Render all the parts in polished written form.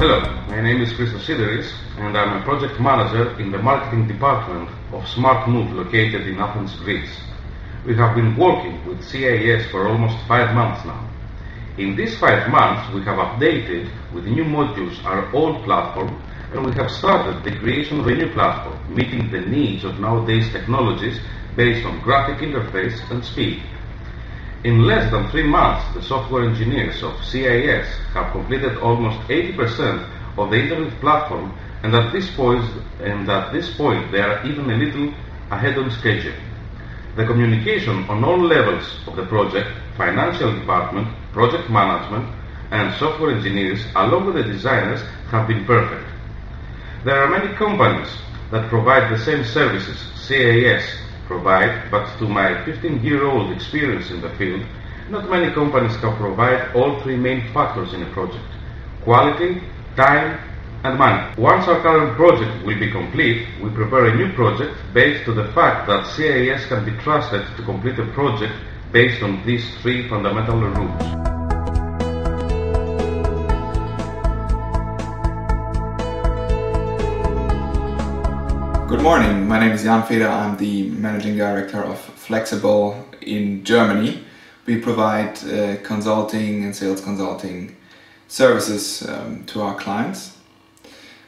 Hello, my name is Christos Sideris and I'm a project manager in the marketing department of Smart Move located in Athens, Greece. We have been working with CIS for almost 5 months now. In these 5 months we have updated with new modules our old platform, and we have started the creation of a new platform meeting the needs of nowadays technologies based on graphic interface and speed. In less than 3 months, the software engineers of CIS have completed almost 80% of the internet platform, and at this point they are even a little ahead on schedule. The communication on all levels of the project, financial department, project management, and software engineers, along with the designers, have been perfect. There are many companies that provide the same services CIS provide, but to my 15-year-old experience in the field, not many companies can provide all 3 main factors in a project: quality, time, and money. Once our current project will be complete, we prepare a new project based on the fact that CIS can be trusted to complete a project based on these 3 fundamental rules. Good morning, my name is Jan Feder. I'm the Managing Director of Flexible in Germany. We provide consulting and sales consulting services to our clients.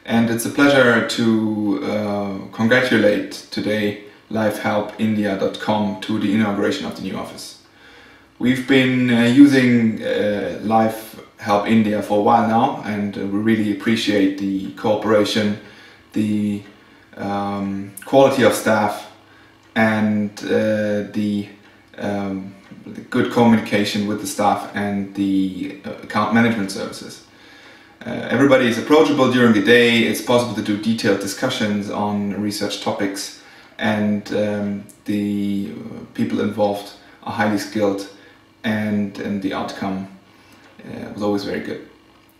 And it's a pleasure to congratulate today LifeHelpIndia.com to the inauguration of the new office. We've been using Life Help India for a while now, and we really appreciate the cooperation, the quality of staff, and the good communication with the staff and the account management services. Everybody is approachable during the day. It's possible to do detailed discussions on research topics, and the people involved are highly skilled, and the outcome was always very good.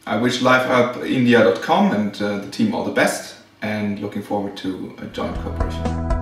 I wish LifeHelpIndia.com and the team all the best, and looking forward to a joint cooperation.